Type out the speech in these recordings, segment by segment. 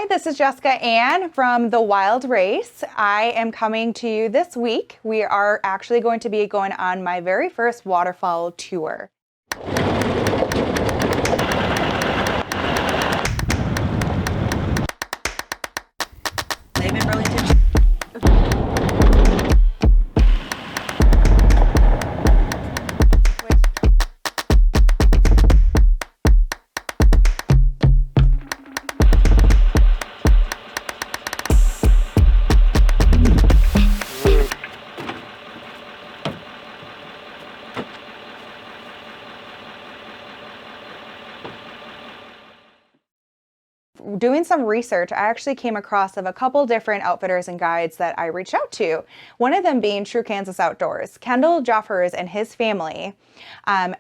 this is Jessica Ann from The Wild Race. I am coming to you this week. We are actually going to be going on my very first waterfowl tour. Doing some research, I actually came across of a couple different outfitters and guides that I reached out to. One of them being True Kansas Outdoors. Kendall Joffers and his family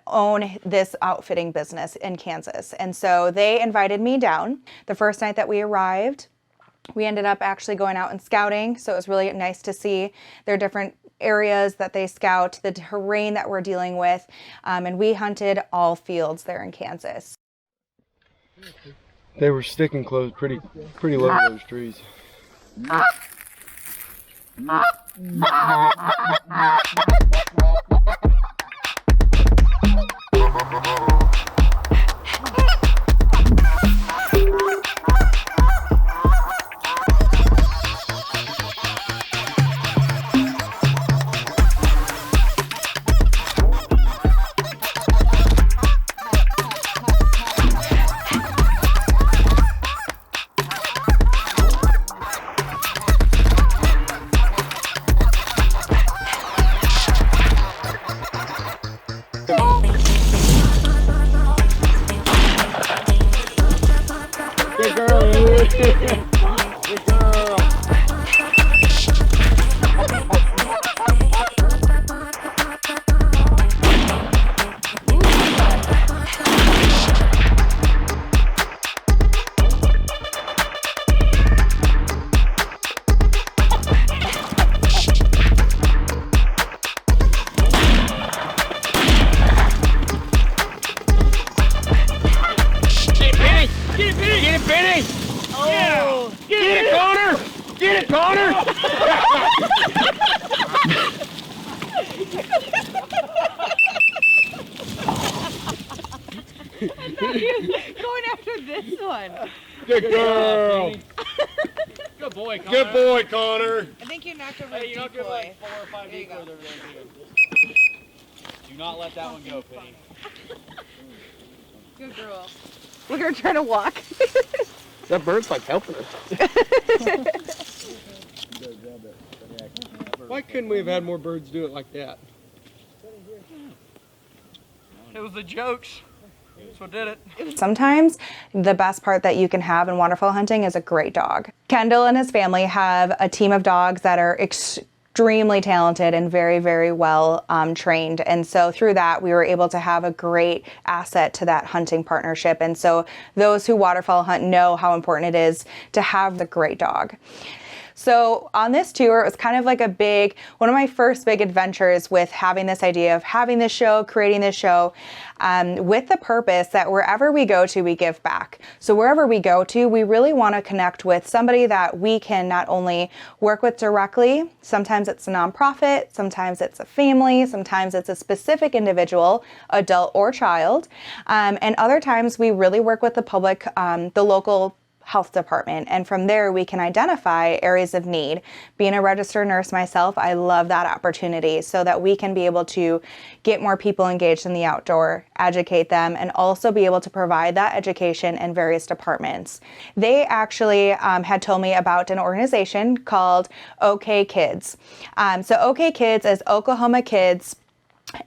own this outfitting business in Kansas. And so they invited me down. The first night that we arrived, we ended up actually going out and scouting. So it was really nice to see their different areas that they scout, the terrain that we're dealing with. And we hunted all fields there in Kansas. They were sticking close pretty low to those trees. Going after this one. Good girl. Good boy, Connor. Good boy, Connor. I think you knocked over Hey, a you knocked over decoy. like 4 or 5 There you decoys go. over there. Do not let that one go, Penny. Good girl. Look at her trying to walk. That bird's like helping us. Why couldn't we have had more birds do it like that? It was the jokes. That's what did it. Sometimes the best part that you can have in waterfowl hunting is a great dog. Kendall and his family have a team of dogs that are extremely talented and very, very well trained. And so through that, we were able to have a great asset to that hunting partnership. And so those who waterfowl hunt know how important it is to have the great dog. So on this tour, it was kind of like one of my first big adventures with having this idea of having this show, creating this show, with the purpose that wherever we go to, we give back. So wherever we go to, we really want to connect with somebody that we can not only work with directly, sometimes it's a nonprofit, sometimes it's a family, sometimes it's a specific individual, adult or child, and other times we really work with the public, the local health department. And from there, we can identify areas of need. Being a registered nurse myself, I love that opportunity so that we can be able to get more people engaged in the outdoor, educate them, and also be able to provide that education in various departments. They actually had told me about an organization called OK Kids. So OK Kids is Oklahoma Kids,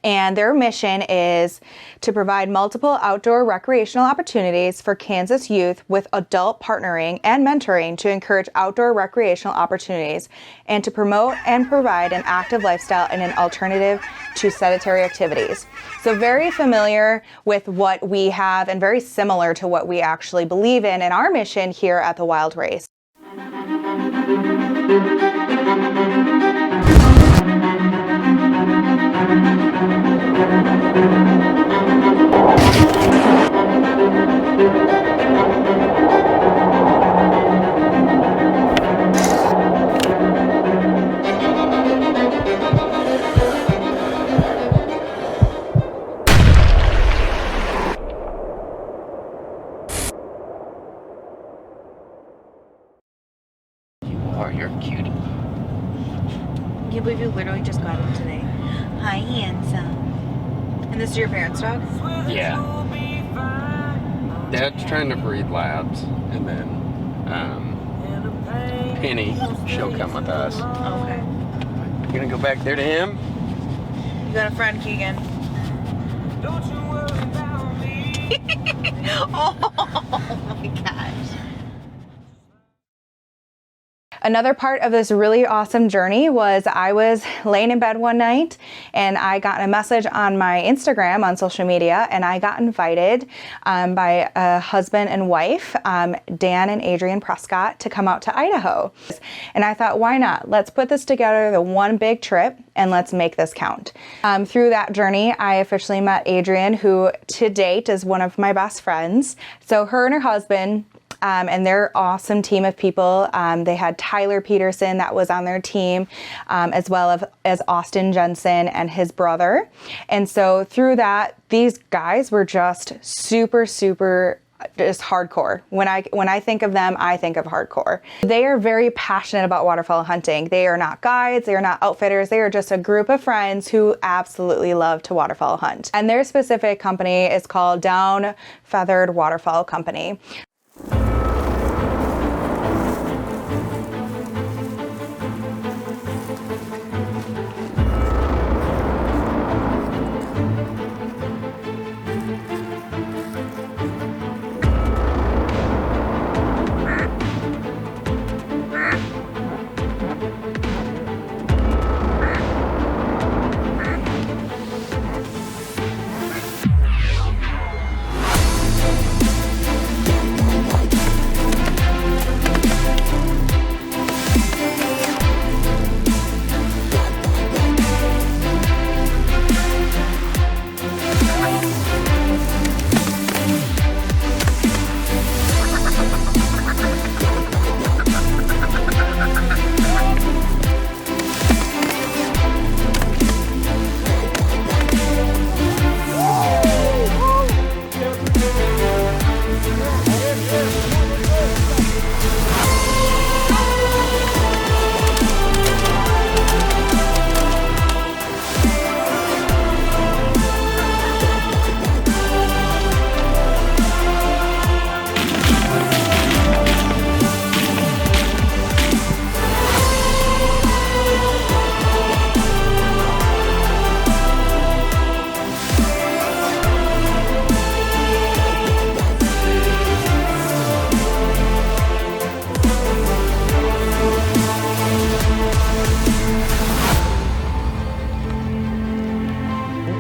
and their mission is to provide multiple outdoor recreational opportunities for Kansas youth with adult partnering and mentoring to encourage outdoor recreational opportunities and to promote and provide an active lifestyle and an alternative to sedentary activities. So very familiar with what we have and very similar to what we actually believe in our mission here at the Wild Race. are. You're a cutie. I can't believe you literally just got him today. Hi, handsome. And this is your parents' dog? Yeah. Dad's trying to breed labs, and then Penny, she'll come with us. Okay. You gonna go back there to him? You got a friend, Keegan. Don't you worry about me. Oh my gosh. Another part of this really awesome journey was I was laying in bed one night and I got a message on my Instagram on social media, and I got invited by a husband and wife, Dan and Adrian Prescott, to come out to Idaho. And I thought, why not? Let's put this together, the one big trip, and let's make this count. Through that journey, I officially met Adrian, who to date is one of my best friends. So her and her husband, and their awesome team of people. They had Tyler Peterson that was on their team, as well as Austin Jensen and his brother. And so through that, these guys were just super just hardcore. When I think of them, I think of hardcore. They are very passionate about waterfowl hunting. They are not guides, they are not outfitters, they are just a group of friends who absolutely love to waterfowl hunt. And their specific company is called Down Feathered Waterfowl Company.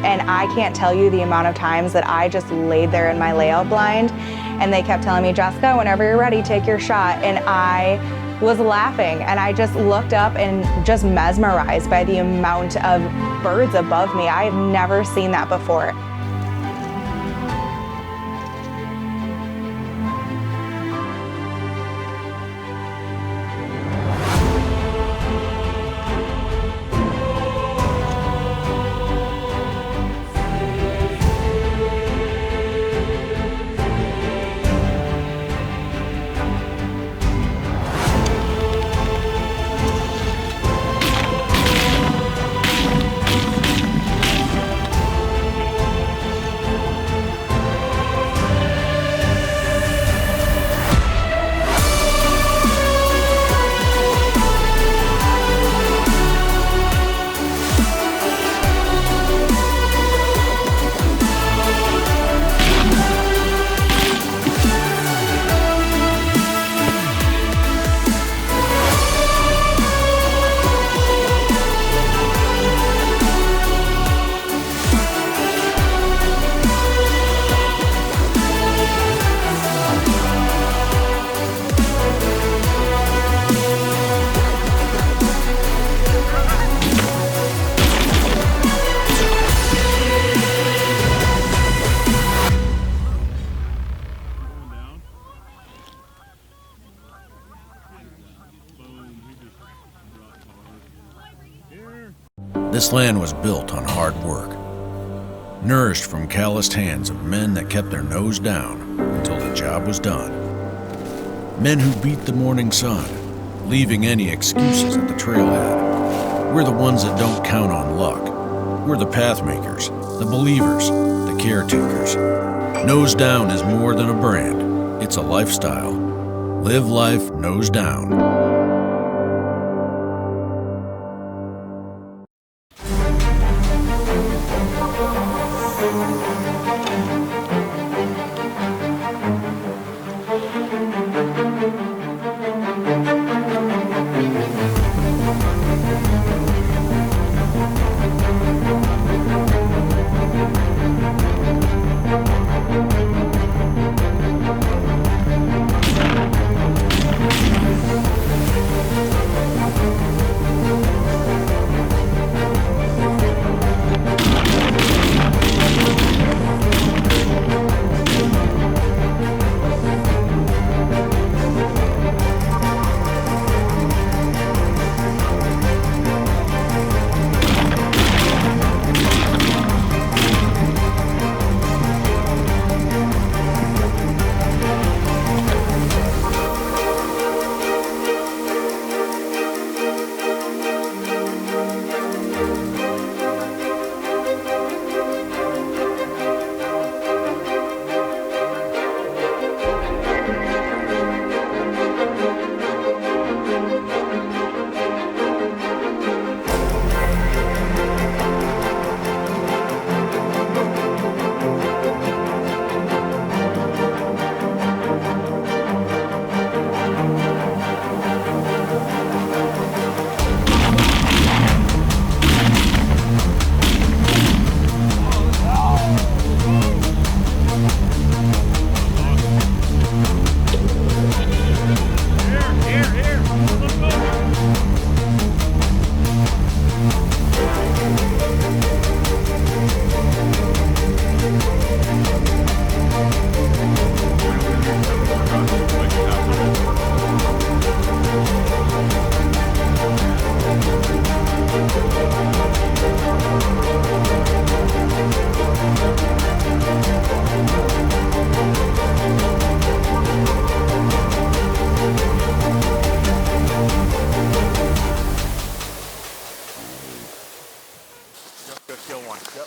And I can't tell you the amount of times that I just laid there in my layout blind and they kept telling me, Jessica, whenever you're ready, take your shot. And I was laughing and I just looked up and just mesmerized by the amount of birds above me. I have never seen that before. This land was built on hard work, nourished from calloused hands of men that kept their nose down until the job was done. Men who beat the morning sun, leaving any excuses at the trailhead. We're the ones that don't count on luck. We're the path makers, the believers, the caretakers. Nose down is more than a brand. It's a lifestyle. Live life nose down.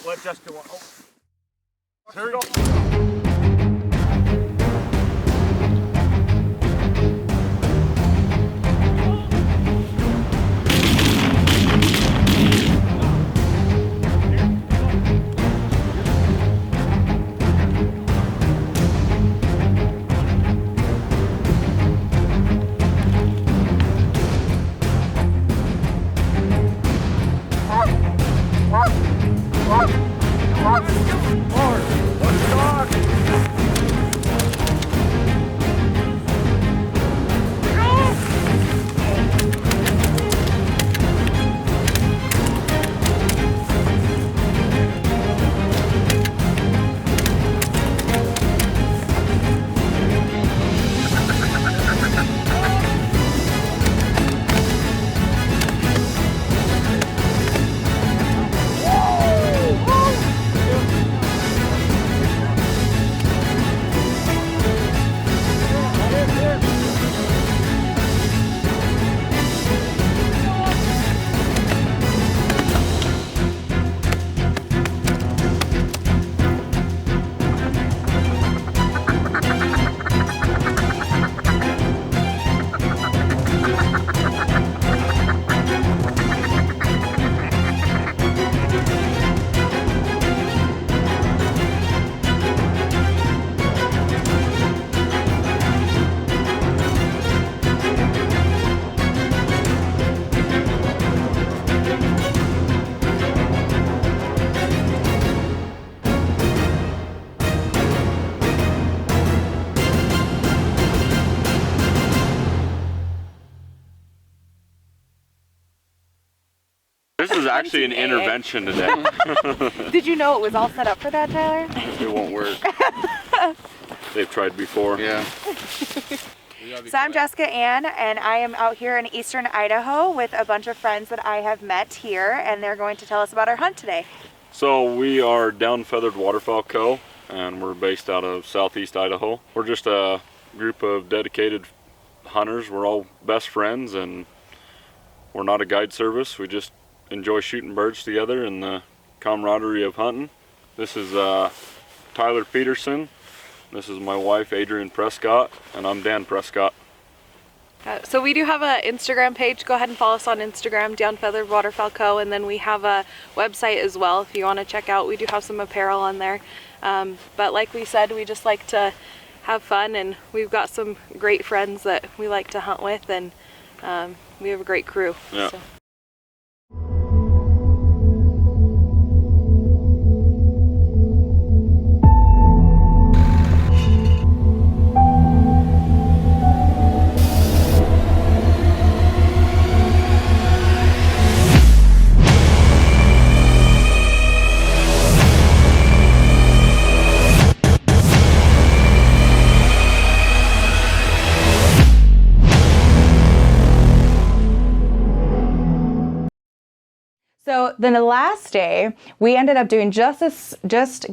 Let Jessica one. Oh. There you go. This is actually an intervention today. Did you know it was all set up for that, Tyler? It won't work. They've tried before. Yeah. So I'm Jessica Ann, and I am out here in eastern Idaho with a bunch of friends that I have met here, and they're going to tell us about our hunt today. So we are Down Feathered Waterfowl Co., and we're based out of southeast Idaho. We're just a group of dedicated hunters. We're all best friends, and we're not a guide service. We just enjoy shooting birds together and the camaraderie of hunting. This is Tyler Peterson. This is my wife, Adrian Prescott, and I'm Dan Prescott. So we do have an Instagram page. Go ahead and follow us on Instagram, Down Feathered Waterfowl Co. And then we have a website as well if you want to check out. We do have some apparel on there. But like we said, we just like to have fun, and we've got some great friends that we like to hunt with, and we have a great crew. Yeah. So. So then the last day, we ended up doing just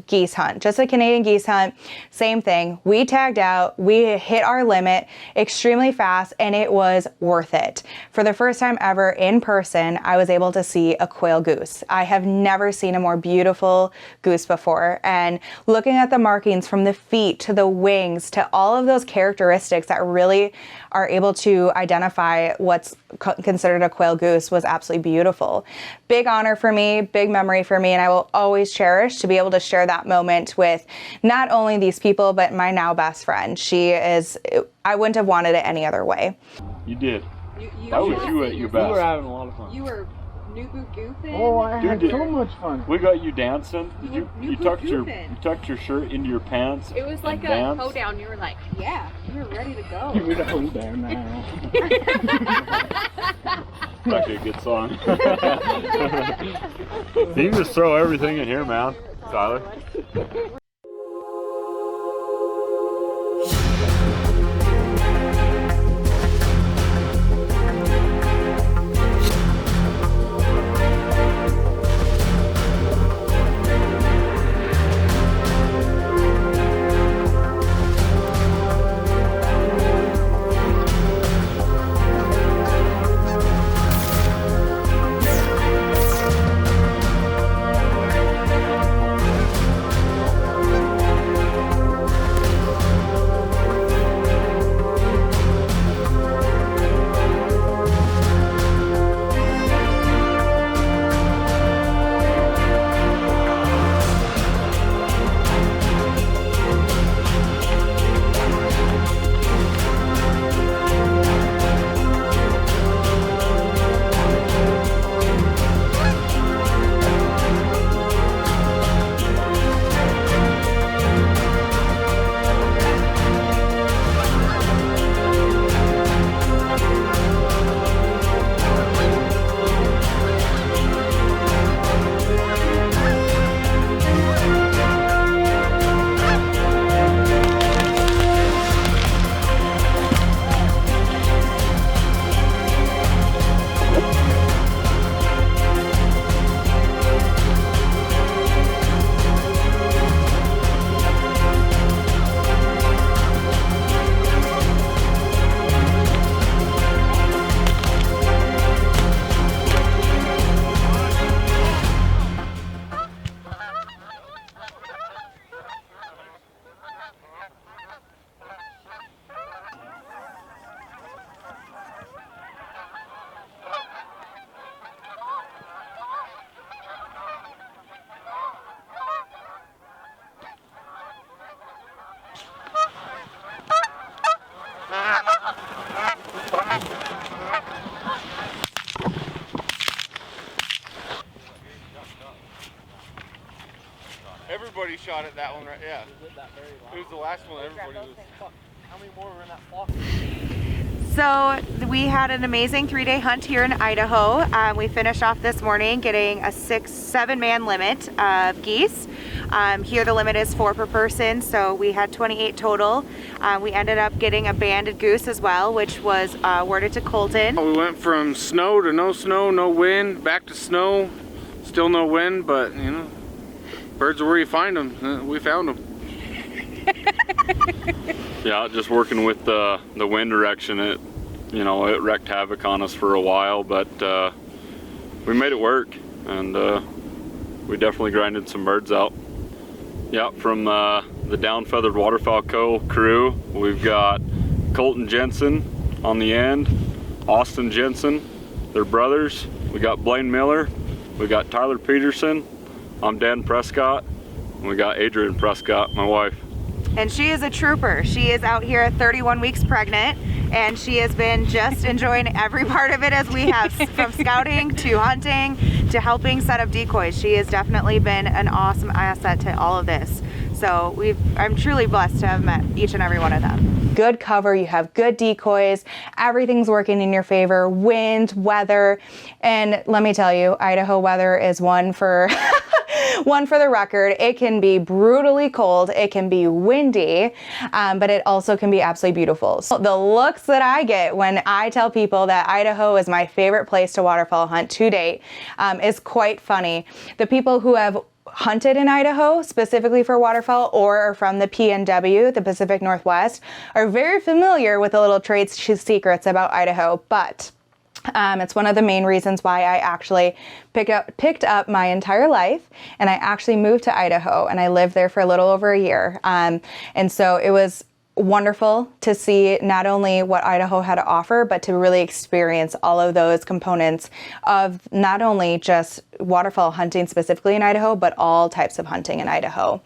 geese hunt, just a Canadian geese hunt. Same thing. We tagged out, we hit our limit extremely fast, and it was worth it. For the first time ever in person, I was able to see a quail goose. I have never seen a more beautiful goose before. And looking at the markings from the feet to the wings to all of those characteristics that really are able to identify what's considered a quail goose was absolutely beautiful. Big honor for me, big memory for me, and I will always cherish to be able to share that moment with not only these people, but my now best friend. She is, I wouldn't have wanted it any other way. You did. That was you at your best. We were having a lot of fun. You were goofing. Oh, I had so much fun. We got you dancing. Did you tucked your goofing. shirt into your pants? It was like a hoedown. You were like, yeah, you were ready to go. Give me the hold down now. It's actually a good song. You can just throw everything in here, man, Tyler. Everybody shot at that one, right? Yeah. It was the last one. Everybody was. How many more were in that flock? So we had an amazing 3-day hunt here in Idaho. We finished off this morning getting a 7-man limit of geese. Here the limit is 4 per person, so we had 28 total. We ended up getting a banded goose as well, which was awarded to Colton. We went from snow to no snow, no wind, back to snow, still no wind, but you know, birds are where you find them. We found them. Yeah, just working with the wind direction, you know, it wreaked havoc on us for a while, but we made it work, and we definitely grinded some birds out. Yeah, from the Down Feathered Waterfowl Co. crew, we've got Colton Jensen on the end, Austin Jensen, they're brothers. We got Blaine Miller, we got Tyler Peterson, I'm Dan Prescott, and we got Adrian Prescott, my wife. And she is a trooper. She is out here at 31 weeks pregnant, and she has been just enjoying every part of it as we have, from scouting to hunting to helping set up decoys. She has definitely been an awesome asset to all of this. So I'm truly blessed to have met each and every one of them. Good cover, you have good decoys, everything's working in your favor, wind, weather, and let me tell you, Idaho weather is one for one for the record. It can be brutally cold, it can be windy, but it also can be absolutely beautiful. So the looks that I get when I tell people that Idaho is my favorite place to waterfowl hunt to date is quite funny. The people who have hunted in Idaho specifically for waterfowl or are from the PNW, the Pacific Northwest, are very familiar with the little trade secrets about Idaho, but it's one of the main reasons why I actually picked up my entire life, and I actually moved to Idaho, and I lived there for a little over a year. And so it was wonderful to see not only what Idaho had to offer, but to really experience all of those components of not only just waterfowl hunting specifically in Idaho, but all types of hunting in Idaho.